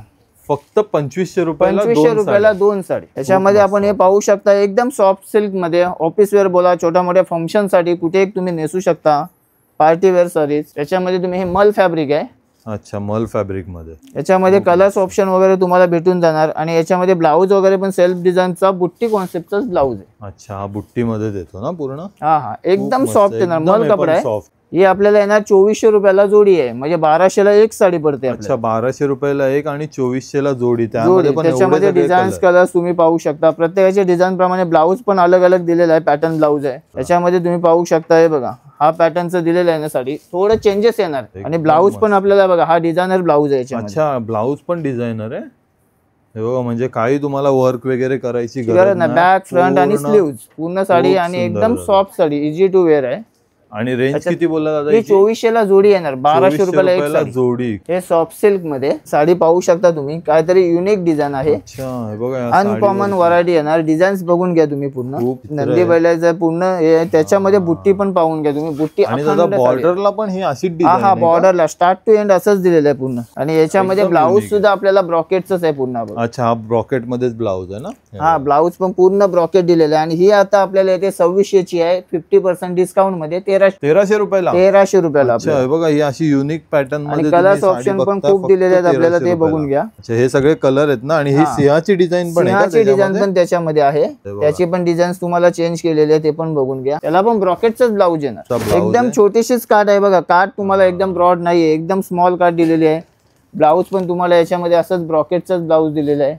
Speaker 2: फक्त 2500 रुपयाला
Speaker 1: 2500 रुपयाला 2 साडी. त्याच्यामध्ये आपण हे पाहू शकता, एकदम सॉफ्ट सिल्क मध्ये ऑफिस वेअर बोला, छोट्या मोठ्या फंक्शन साठी कुठे तुम्ही नेसू शकता, पार्टी वेअर साडीज. त्याच्यामध्ये तुम्ही हे मल फॅब्रिक आहे.
Speaker 2: अच्छा मल फॅब्रिक मध्ये.
Speaker 1: याच्यामध्ये कलर्स ऑप्शन वगैरे तुम्हाला भेटून जाणार. आणि याच्यामध्ये ब्लाऊज वगैरे पण सेल्फ डिझाईनचा बुट्टी कॉन्सेप्टचाच ब्लाऊज आहे.
Speaker 2: अच्छा हा बुट्टी मध्ये देतो ना पूर्ण.
Speaker 1: हा एकदम सॉफ्ट येणार, मल कपडा आहे.
Speaker 2: सॉफ्ट.
Speaker 1: ही आपल्याला येणार 2400 रुपयाला जोडी आहे, म्हणजे 1200 ला एक साडी पडते.
Speaker 2: अच्छा 1200 रुपयाला एक आणि 2400 ला जोडी. त्याच्यामध्ये
Speaker 1: डिझाईन्स कलर्स तुम्ही पाहू शकता. प्रत्येकाच्या डिझाईन प्रमाणे ब्लाऊज पण अलग अलग दिलेला आहे, पॅटर्न ब्लाऊज आहे. त्याच्यामध्ये तुम्ही पाहू शकता, हे बघा हा पॅटर्नचं दिलेलं आहे ना साडी, थोडं चेंजेस येणार. आणि ब्लाऊज पण आपल्याला बघा हा डिझायनर ब्लाऊज आहे.
Speaker 2: अच्छा ब्लाऊज पण डिझायनर आहे हे बघा, म्हणजे काही तुम्हाला वर्क वगैरे करायची
Speaker 1: गरज नाही. बॅक फ्रंट आणि स्लीव्ज पूर्ण साडी आणि एकदम soft sari, easy to wear आहे.
Speaker 2: आणि रेंज किती बोलला दादा?
Speaker 1: 2400 ला जोडी येणार, 1200 रुपयाला एक
Speaker 2: जोडी.
Speaker 1: हे सॉफ्ट सिल्क मध्ये साडी पाहू शकता तुम्ही, काहीतरी युनिक डिझाईन आहे. अनकॉमन व्हरायटी येणार. डिझाईन्स बघून घ्या तुम्ही पूर्ण. नंदी बैलाचं पूर्ण त्याच्यामध्ये बुट्टी पण पाहून घ्या तुम्ही. बुट्टी
Speaker 2: बॉर्डरला पण ही अशी डिझाईन.
Speaker 1: हा बॉर्डरला स्टार्ट टू एंड असंच दिलेलं आहे पूर्ण. आणि याच्यामध्ये ब्लाऊज सुद्धा आपल्याला ब्रॉकेटच आहे पूर्ण.
Speaker 2: अच्छा हा ब्रॉकेट मध्येच ब्लाऊज आहे ना.
Speaker 1: हा ब्लाऊज पण पूर्ण ब्रॉकेट दिलेलं आहे. आणि ही आता आपल्याला येते 2600 ची आहे, 50% डिस्काउंट मध्ये
Speaker 2: 1300 रुपयाला.
Speaker 1: 1300 रुपयाला.
Speaker 2: बघा ही अशी युनिक पॅटर्न मध्ये
Speaker 1: कलर्स ऑप्शन पण खूप दिलेले आहेत आपल्याला, ते बघून घ्या.
Speaker 2: अच्छा हे सगळे कलर आहेत ना. आणि ही सिंहाची डिझाईन पण आहे.
Speaker 1: सिंहाची डिझाईन पण त्याच्यामध्ये आहे. त्याची पण डिझाईन तुम्हाला चेंज केलेली आहे, ते पण बघून घ्या. त्याला पण ब्रॉकेटच ब्लाऊज येणार. एकदम छोटीशीच कार्ड आहे बघा. कार्ड तुम्हाला एकदम ब्रॉड नाहीये, एकदम स्मॉल कार्ड दिलेली आहे. ब्लाऊज पण तुम्हाला याच्यामध्ये असंच ब्रॉकेटच ब्लाऊज दिलेलं आहे.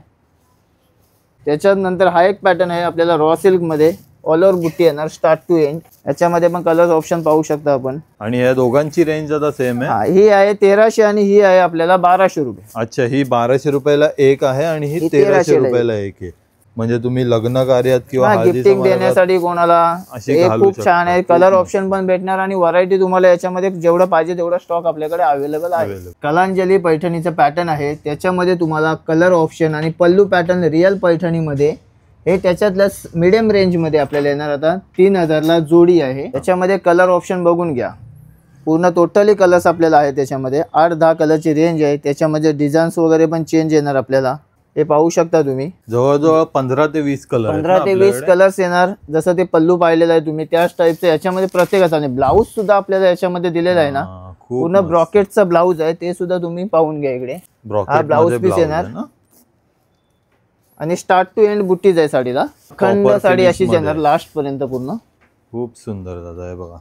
Speaker 1: त्याच्यानंतर हा एक पॅटर्न आहे आपल्याला रॉ सिल्क मध्ये, ऑल ओव्हर बुट्टी येणार स्टार्ट टू एंड. याच्यामध्ये पण कलर ऑप्शन पाहू शकता आपण.
Speaker 2: आणि या दोघांची रेंज आता सेम आहे.
Speaker 1: ही आहे 1300 आणि ही आहे आपल्याला 1200 रुपये.
Speaker 2: अच्छा ही 1200 रुपयाला एक आहे आणि ही 1300 रुपयाला एक आहे. म्हणजे तुम्ही लग्न कार्यात किंवा
Speaker 1: गिफ्टिंग देण्यासाठी कोणाला खूप छान आहे. कलर ऑप्शन पण भेटणार आणि व्हरायटी तुम्हाला याच्यामध्ये जेवढं पाहिजे तेवढा स्टॉक आपल्याकडे अवेलेबल आहे. कलांजली पैठणीचं पॅटर्न आहे. त्याच्यामध्ये तुम्हाला कलर ऑप्शन आणि पल्लू पॅटर्न रिअल पैठणीमध्ये हे त्याच्यातल्या मिडियम रेंज मध्ये आपल्याला येणार. आता 3000 ला जोडी आहे. त्याच्यामध्ये कलर ऑप्शन बघून घ्या. पूर्ण टोटली कलर्स आपल्याला आहे. त्याच्यामध्ये 8-10 कलरची रेंज आहे. त्याच्यामध्ये डिझाईन्स वगैरे पण चेंज येणार आपल्याला, हे पाहू शकता तुम्ही.
Speaker 2: जवळजवळ 15 ते 20 कलर,
Speaker 1: 15 ते 20 कलर्स येणार. जसं ते पल्लू पाहिलेलं आहे तुम्ही त्याच टाईपचं याच्यामध्ये प्रत्येकाचा. आणि ब्लाऊज सुद्धा आपल्याला याच्यामध्ये दिलेला आहे ना, पूर्ण ब्रॉकेटचा ब्लाऊज आहे. ते सुद्धा तुम्ही पाहून घ्या. इकडे हा ब्लाऊज पीस येणार आणि स्टार्ट टू एंड बुट्टीज आहे साडीला. अखंड साडी अशीच येणार लास्ट पर्यंत पूर्ण.
Speaker 2: खूप सुंदर दादा आहे बघा.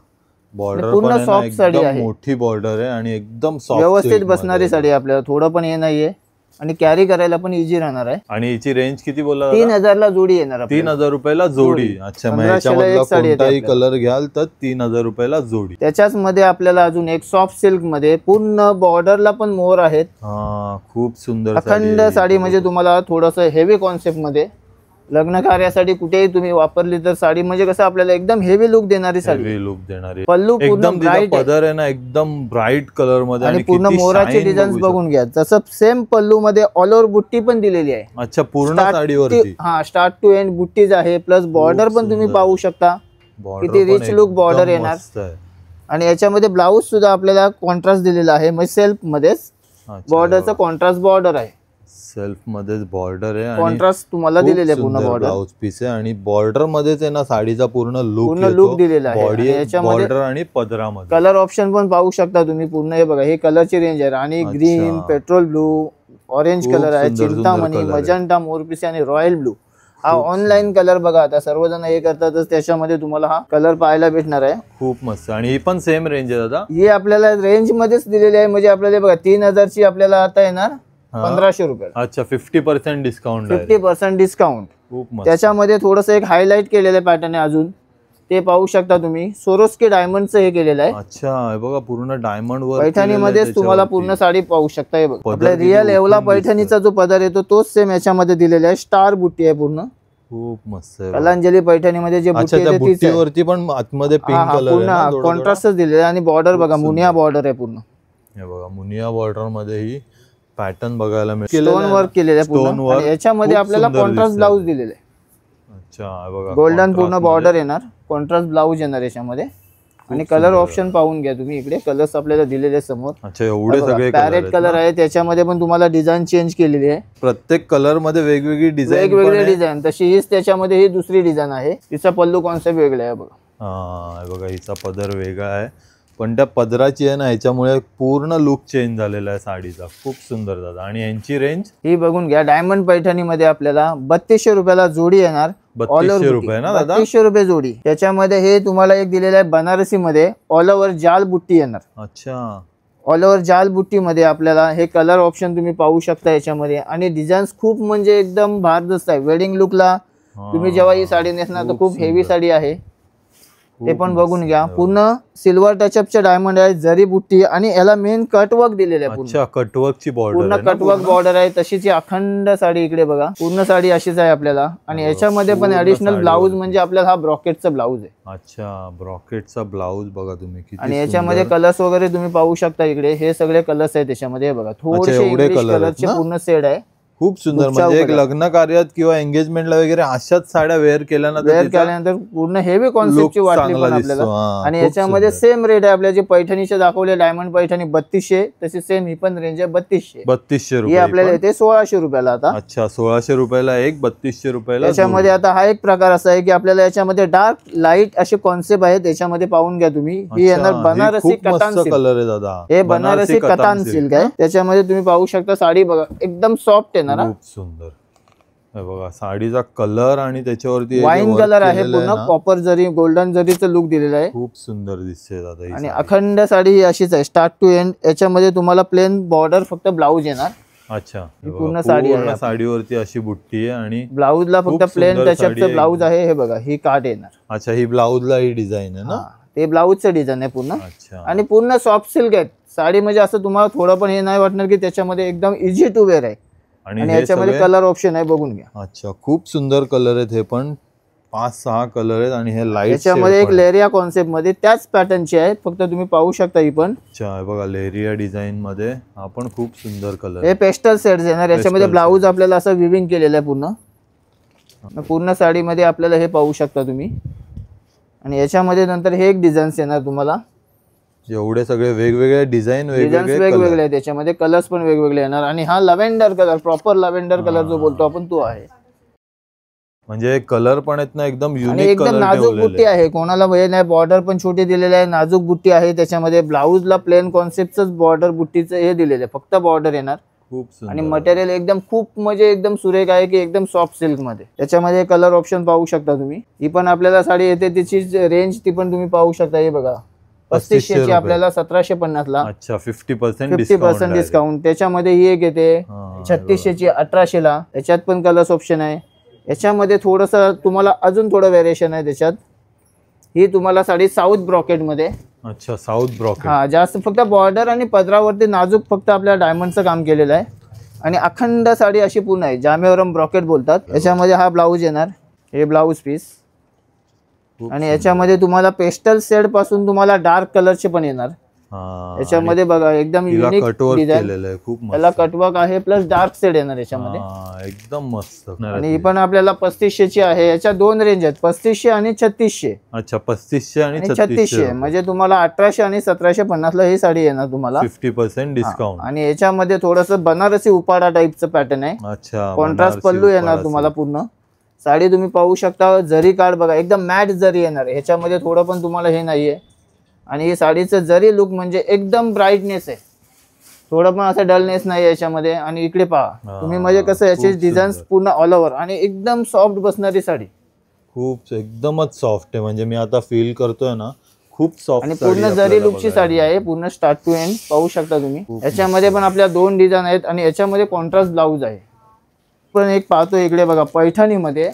Speaker 2: बॉर्डर
Speaker 1: पूर्ण सॉफ्ट साडी आहे,
Speaker 2: मोठी बॉर्डर आहे आणि एकदम सॉफ्ट
Speaker 1: व्यवस्थित बसणारी साडी आपल्याला. थोडं पण हे नाहीये आणि कॅरी करायला पण इझी राहणार आहे.
Speaker 2: आणि याची रेंज किती बोला?
Speaker 1: 3000 ला जोडी येणार.
Speaker 2: 3000 रुपयाला जोडी. अच्छा मग याच्यामधला कोणताही कलर घ्याल तर 3000 रुपयाला जोडी.
Speaker 1: त्याच्याच मध्ये आपल्याला अजून एक सॉफ्ट सिल्क मध्ये पूर्ण बॉर्डरला पण मोर आहेत.
Speaker 2: खूप सुंदर
Speaker 1: अखंड साडी. म्हणजे तुम्हाला थोडस हेवी कॉन्सेप्ट मध्ये लग्न कार्यासाठी कुठेही तुम्ही वापरली तर साडी म्हणजे कसं आपल्याला एकदम हेवी लुक देणारी साडी.
Speaker 2: हेवी लुक देणारी.
Speaker 1: पल्लू पूर्ण ब्राईट
Speaker 2: पदर आहे ना, एकदम ब्राईट कलर मध्ये
Speaker 1: आणि पूर्ण मोराची डिझाईन्स बघून घ्या. जसं सेम पल्लू मध्ये ऑल ओव्हर बुट्टी पण दिलेली आहे.
Speaker 2: अच्छा पूर्ण साडीवरती.
Speaker 1: हा स्टार्ट टू एंड बुट्टीज आहे. प्लस बॉर्डर पण तुम्ही पाहू शकता किती रिच लुक बॉर्डर येणार. आणि याच्यामध्ये ब्लाऊज सुद्धा आपल्याला कॉन्ट्रास्ट दिलेला आहे. म्हणजे सेल्फ मध्येच बॉर्डरचा कॉन्ट्रास्ट बॉर्डर आहे.
Speaker 2: सेल्फ मध्येच बॉर्डर आहे,
Speaker 1: कॉन्ट्रास्ट तुम्हाला दिलेले आहे पूर्ण बॉर्डर.
Speaker 2: ब्लाउज पीस आहे आणि बॉर्डर मध्येच आहे ना साडीचा पूर्ण लुक
Speaker 1: दिलेला आहे.
Speaker 2: बॉडी बॉर्डर आणि पदरामध्ये
Speaker 1: कलर ऑप्शन पण पाहू शकता तुम्ही पूर्ण. हे बघा हे कलरची रेंज आहे. आणि green, petrol blue, orange colour आहे, चिंतामणी, मजंटा, मोरपिसी आणि रॉयल ब्लू. हा ऑनलाईन कलर बघा. आता सर्वजण हे करतातच, त्याच्यामध्ये तुम्हाला हा कलर पाहायला भेटणार आहे.
Speaker 2: खूप मस्त. आणि ही पण सेम रेंज आहे दादा.
Speaker 1: ही आपल्याला रेंज मध्येच दिलेली आहे. म्हणजे आपल्याला बघा 3000 ची आपल्याला आता येणार 1500 रुपये.
Speaker 2: अच्छा 50% डिस्काउंट.
Speaker 1: 50% डिस्काउंट.
Speaker 2: खूप मस्त.
Speaker 1: त्याच्यामध्ये थोडस एक हायलाइट केलेलं पॅटर्न आहे अजून. ते पाहू शकता तुम्ही. सोरोस्की डायमंडचं हे केलेलं आहे.
Speaker 2: अच्छा, हे बघा पूर्ण डायमंड वर्क
Speaker 1: पैठणीमध्येच तुम्हाला पूर्ण साडी पाहू शकता. हे बघा आपल्या रिअल येवला पैठणीचा जो पदर येतो तोच सेम याच्यामध्ये दिलेला आहे. स्टार बुट्टी आहे पूर्ण.
Speaker 2: खूप मस्त आहे.
Speaker 1: कलांजली पैठणीमध्ये जे बुट्टी येते तीच आहे.
Speaker 2: वरती पण आतमध्ये पिंक कलर
Speaker 1: पूर्ण कॉन्ट्रास्टच दिलेला आहे आणि बॉर्डर बघा मुनिया बॉर्डर आहे पूर्ण.
Speaker 2: हे बघा मुनिया बॉर्डर मध्ये ही पॅटर्न बघायला मिळेल.
Speaker 1: स्टोन वर्क केलेलं आहे पूर्ण आणि याच्यामध्ये आपल्याला कॉन्ट्रास्ट ब्लाऊज दिलेलं आहे.
Speaker 2: अच्छा, बघा
Speaker 1: गोल्डन पूर्ण बॉर्डर येणार, कॉन्ट्रास्ट ब्लाऊज येणार याच्यामध्ये. आणि कलर ऑप्शन पाहून घ्या तुम्ही. इकडे कलर्स आपल्याला दिलेले समोर.
Speaker 2: अच्छा, एवढे सगळे
Speaker 1: पॅरेट कलर आहे. त्याच्यामध्ये पण तुम्हाला डिझाइन चेंज केलेली आहे.
Speaker 2: प्रत्येक कलर मध्ये वेगवेगळी डिझाइन,
Speaker 1: वेगवेगळे डिझाइन. तशी हीच त्याच्यामध्ये ही दुसरी डिझाइन आहे. तिचा पल्लू कॉन्सेप्ट वेगळा आहे बघा.
Speaker 2: हा बघा, हिचा पदर वेगळा आहे पण त्या पदराची आहे ना ह्याच्यामुळे पूर्ण लुक चेंज झालेला आहे साडीचा. खूप सुंदर दादा. आणि यांची रेंज
Speaker 1: ही बघून घ्या. डायमंड पैठणीमध्ये आपल्याला 3200 रुपयाला जोडी येणार.
Speaker 2: 3200 रुपये ना दादा?
Speaker 1: 3200 रुपये जोडी. त्याच्यामध्ये हे तुम्हाला एक दिलेलं आहे बनारसी मध्ये ऑल ओव्हर जाल बुट्टी येणार.
Speaker 2: अच्छा,
Speaker 1: ऑल ओव्हर जाल बुट्टी मध्ये आपल्याला हे कलर ऑप्शन तुम्ही पाहू शकता याच्यामध्ये. आणि डिझाईन्स खूप म्हणजे एकदम भारदस्त आहे. वेडिंग लुकला तुम्ही जेव्हा ही साडी नेसणार तर खूप हेवी साडी आहे. ते पण बघून घ्या. पूर्ण सिल्वर टचअपचे डायमंड आहे, जरी बुट्टी आणि याला मेन कटवर्क दिलेलं आहे.
Speaker 2: अच्छा, कटवर्कची बॉर्डर,
Speaker 1: पूर्ण कटवर्क बॉर्डर आहे. तशीच अखंड साडी इकडे बघा. पूर्ण साडी अशीच आहे आपल्याला. आणि याच्यामध्ये पण ऍडिशनल ब्लाऊज म्हणजे आपल्याला हा ब्रॉकेटचा ब्लाऊज आहे.
Speaker 2: अच्छा, ब्रॉकेटचा ब्लाऊज बघा तुम्ही किती.
Speaker 1: आणि याच्यामध्ये कलर्स वगैरे तुम्ही पाहू शकता इकडे. हे सगळे कलर्स आहेत त्याच्यामध्ये. बघा थोडेसे इंग्लिश कलरचे पूर्ण सेड आहे.
Speaker 2: खूप सुंदर. म्हणजे एक लग्न कार्यात किंवा एंगेजमेंटला वगैरे अशाच साड्या वेअर केल्यानंतर
Speaker 1: पूर्ण हेवी कॉन्सेप्टची वाटली पण आपल्याला. आणि याच्यामध्ये सेम रेट आहे आपल्या जे पैठणीचे दाखवले डायमंड पैठणी 3200, तशी सेम ही पण रेंज आहे 3200
Speaker 2: रुपये.
Speaker 1: आपल्याला येते 1600 रुपयाला आता.
Speaker 2: अच्छा, 1600 रुपयाला एक, 3200 रुपयाला.
Speaker 1: याच्यामध्ये आता हा एक प्रकार असा आहे की आपल्याला याच्यामध्ये डार्क लाईट असे कॉन्सेप्ट आहेत. त्याच्यामध्ये पाहून घ्या तुम्ही. ही येणार बनारसी कतान
Speaker 2: कलर आहे दादा.
Speaker 1: हे बनारसी कतान सिल्क आहे. त्याच्यामध्ये तुम्ही पाहू शकता साडी बघा एकदम सॉफ्ट आहे.
Speaker 2: खूप सुंदर. हे बघा साडीचा कलर आणि त्याच्यावरती
Speaker 1: वाईन कलर आहे. पूर्ण कॉपर जरी गोल्डन जरीचं लुक दिलेलं आहे.
Speaker 2: खूप सुंदर दिसते दादा.
Speaker 1: आणि अखंड साडी ही अशीच आहे स्टार्ट टू एंड. याच्यामध्ये तुम्हाला प्लेन बॉर्डर फक्त ब्लाऊज येणार.
Speaker 2: अच्छा,
Speaker 1: पूर्ण साडी आहे.
Speaker 2: साडीवरती अशी बुट्टी आहे आणि
Speaker 1: ब्लाऊजला फक्त प्लेन टचअपचं ब्लाऊज आहे. हे बघा ही काट येणार.
Speaker 2: अच्छा, ही ब्लाऊजला ही डिझाइन आहे ना?
Speaker 1: ते ब्लाऊजचं डिझाइन आहे पूर्ण.
Speaker 2: अच्छा, आणि
Speaker 1: पूर्ण सॉफ्ट सिल्क आहे साडी. म्हणजे असं तुम्हाला थोडं पण हे नाही वाटणार की त्याच्यामध्ये एकदम इझी टू वेअर आहे. आणि याच्यामध्ये कलर ऑप्शन आहे बघून घ्या.
Speaker 2: अच्छा, खूप सुंदर कलर आहेत. हे पण 5-6 कलर आहेत आणि हे लाईट.
Speaker 1: याच्यामध्ये एक लेरिया कॉन्सेप्ट मध्ये त्याच पॅटर्नची आहे. फक्त तुम्ही पाहू शकता ही पण.
Speaker 2: अच्छा, बघा लेरिया डिझाइन मध्ये हा पण खूप सुंदर कलर.
Speaker 1: हे पेस्टल सेट्स येणार. याच्यामध्ये ब्लाऊज आपल्याला असं विविंग केलेलं आहे पूर्ण साडीमध्ये आपल्याला हे पाहू शकता तुम्ही. आणि याच्यामध्ये नंतर हे एक डिझाईन्स येणार तुम्हाला.
Speaker 2: एवढे सगळे वेगवेगळे डिझाईन
Speaker 1: वेगवेगळे आहेत. त्याच्यामध्ये कलर्स पण वेगवेगळे येणार. आणि हा lavender colour, proper lavender colour जो बोलतो आपण तो आहे.
Speaker 2: म्हणजे कलर पण आहेत ना एकदम युनिक.
Speaker 1: एकदम नाजूक बुट्टी आहे. कोणाला हे नाही. बॉर्डर पण छोटी दिलेली आहे. नाजूक बुट्टी आहे. त्याच्यामध्ये ब्लाऊजला प्लेन कॉन्सेप्टच बॉर्डर बुट्टीचं हे दिलेलं आहे. फक्त बॉर्डर येणार.
Speaker 2: खूप
Speaker 1: आणि मटेरियल एकदम खूप म्हणजे एकदम सुरेख आहे की एकदम सॉफ्ट सिल्क मध्ये. त्याच्यामध्ये कलर ऑप्शन पाहू शकता तुम्ही. ही पण आपल्याला साडी येते तिची रेंज ती पण तुम्ही पाहू शकता. हे बघा 3500 ची आपल्याला 1750 ला.
Speaker 2: अच्छा, 50%
Speaker 1: डिस्काउंट. त्याच्यामध्ये ही एक येते 3600 ची 1800 ला. याच्यात पण कलर्स ऑप्शन आहे. याच्यामध्ये थोडस तुम्हाला अजून थोडं व्हेरिएशन आहे त्याच्यात. ही तुम्हाला साडी साऊथ ब्रॉकेट मध्ये.
Speaker 2: अच्छा, साऊथ ब्रॉकेट.
Speaker 1: हा, जास्त फक्त बॉर्डर आणि पदरावरती नाजूक फक्त आपल्या डायमंडचं काम केलेलं आहे. आणि अखंड साडी अशी पूर्ण आहे. जामेवरम ब्रॉकेट बोलतात. याच्यामध्ये हा ब्लाऊज येणार. हे ब्लाऊज पीस. आणि याच्यामध्ये तुम्हाला पेस्टल शेड पासून तुम्हाला डार्क कलरचे पण येणार. याच्यामध्ये बघा एकदम युनिक डिझाइन. त्याला कटवर्क आहे प्लस डार्क शेड येणार याच्यामध्ये.
Speaker 2: एकदम मस्त.
Speaker 1: आणि ही पण आपल्याला 3500 ची आहे. याच्या दोन रेंज आहेत 3500 आणि 3600.
Speaker 2: अच्छा, 3500 आणि
Speaker 1: 3600. म्हणजे तुम्हाला 1800 आणि 1750 ला ही साडी येणार तुम्हाला
Speaker 2: 50% डिस्काउंट.
Speaker 1: आणि याच्यामध्ये थोडस बनारसी उपाडा टाईपचं पॅटर्न आहे.
Speaker 2: अच्छा,
Speaker 1: कॉन्ट्रास्ट पल्लू येणार तुम्हाला पूर्ण. साडी तुम्ही पाहू शकता. जरी कार्ड बघा एकदम मॅट जरी येणार. ह्याच्यामध्ये थोडं पण तुम्हाला हे नाहीये. आणि ही साडीचं जरी लुक म्हणजे एकदम ब्राईटनेस आहे. थोडं पण असं डलनेस नाही याच्यामध्ये. आणि इकडे पहा तुम्ही म्हणजे कसं याचे डिझाईन्स पूर्ण ऑल ओव्हर आणि एकदम सॉफ्ट बसणारी साडी.
Speaker 2: खूप एकदमच सॉफ्ट आहे. म्हणजे मी आता फील करतोय ना खूप सॉफ्ट.
Speaker 1: आणि पूर्ण जरी लुकची साडी आहे. पूर्ण स्टार्ट टू एंड पाहू शकता तुम्ही. याच्यामध्ये पण आपल्या दोन डिझाईन आहेत. आणि याच्यामध्ये कॉन्ट्रास्ट ब्लाऊज आहे. पण एक पाहतो इकडे बघा, पैठणीमध्ये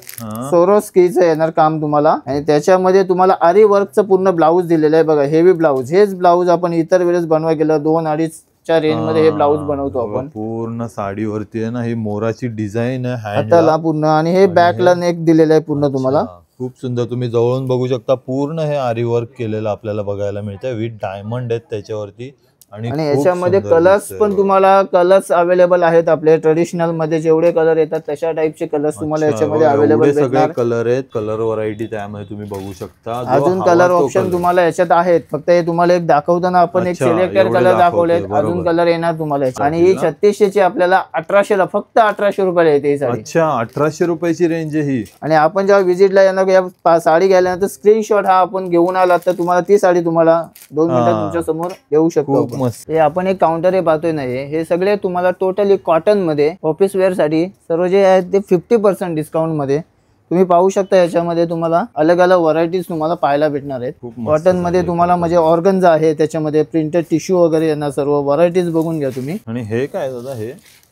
Speaker 1: सोरोस्कीचं येणार काम तुम्हाला, आणि त्याच्यामध्ये तुम्हाला आरी वर्कचं पूर्ण ब्लाऊज दिलेलं आहे बघा, हेवी ब्लाऊज. हेच ब्लाऊज आपण इतर वेळेस बनवा गेलं 2-2.5च्या रेंज मध्ये हे ब्लाऊज बनवतो आपण.
Speaker 2: पूर्ण साडीवरती आहे ना, ही मोराची डिझाईन आहे
Speaker 1: हाताला पूर्ण, आणि हे बॅकला नेक दिलेलं आहे पूर्ण तुम्हाला.
Speaker 2: खूप सुंदर, तुम्ही जवळून बघू शकता. पूर्ण हे आरी वर्क केलेलं आपल्याला बघायला मिळतंय विथ डायमंड आहेत त्याच्यावरती. आणि
Speaker 1: याच्यामध्ये कलर्स पण तुम्हाला कलर्स अवेलेबल आहेत आपले. ट्रेडिशनल मध्ये जेवढे कलर येतात तशा टाइपचे कलर्स तुम्हाला याच्यामध्ये अवेलेबल भेटणार.
Speaker 2: कलर आहेत, कलर व्हरायटी त्यामध्ये तुम्ही बघू शकता.
Speaker 1: अजून कलर ऑप्शन तुम्हाला याच्यात आहेत, फक्त हे तुम्हाला एक दाखवताना आपण एक सिलेक्टेड कलर दाखवलेत, अजून कलर येणार तुम्हाला. आणि ही 3600ची आपल्याला 1800ला, फक्त 1800 रुपयाला येते ही साडी.
Speaker 2: अच्छा, 1800 रुपयाची रेंज आहे ही.
Speaker 1: आणि आपण जेव्हा व्हिजिटला येणार या साडी घ्यायला तर स्क्रीनशॉट हा आपण घेऊन आला तर तुम्हाला ती साडी तुम्हाला 2 मिनिटात तुमच्या समोर देऊ शकतो. हे आपण एक काउंटर हे पाहतोय ना, हे सगळे तुम्हाला टोटली कॉटन मध्ये ऑफिस वेअर साठी सर्व जे आहेत ते 50% डिस्काउंट मध्ये तुम्ही पाहू शकता. याच्यामध्ये तुम्हाला अलग अलग व्हरायटीज तुम्हाला पाहायला भेटणार आहेत. कॉटन मध्ये तुम्हाला म्हणजे ऑर्गन्झा आहे, त्याच्यामध्ये प्रिंटेड टिश्यू वगैरे यांना सर्व व्हरायटीज बघून घ्या तुम्ही.
Speaker 2: आणि हे काय दादा,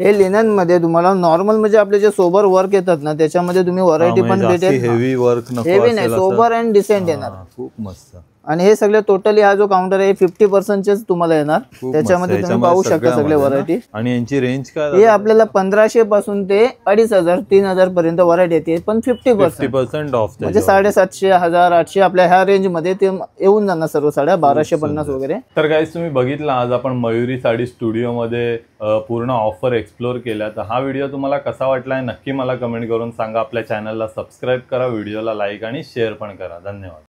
Speaker 1: हे लिनन मध्ये तुम्हाला नॉर्मल म्हणजे आपले जे सोबर वर्क येतात ना त्याच्यामध्ये तुम्ही व्हरायटी पण भेटेल.
Speaker 2: हेवी वर्क नको,
Speaker 1: हेवी नाही, सोबर अँड डिसेंट येणार.
Speaker 2: खूप मस्त.
Speaker 1: आणि हे सगळे टोटली हा जो काउंटर आहे 50%चेच तुम्हाला येणार. त्याच्यामध्ये तुम्ही पाहू शकता सगळे व्हरायटी.
Speaker 2: आणि यांची रेंज काय?
Speaker 1: हे आपल्याला 1500 पासून ते 2500-3000 पर्यंत व्हरायटी येते, पण 50%
Speaker 2: ऑफ,
Speaker 1: म्हणजे 750, 1000, 800 आपल्या ह्या रेंज मध्ये ते येऊन जाणार सर्व साड्या, 1250 वगैरे.
Speaker 2: तर गाईज तुम्ही बघितलं, आज आपण मयुरी साडी स्टुडिओ मध्ये पूर्ण ऑफर एक्सप्लोर केल्या. तर हा व्हिडिओ तुम्हाला कसा वाटलाय नक्की मला कमेंट करून सांगा. आपल्या चॅनलला सबस्क्राईब करा, व्हिडिओला लाईक आणि शेअर पण करा. धन्यवाद.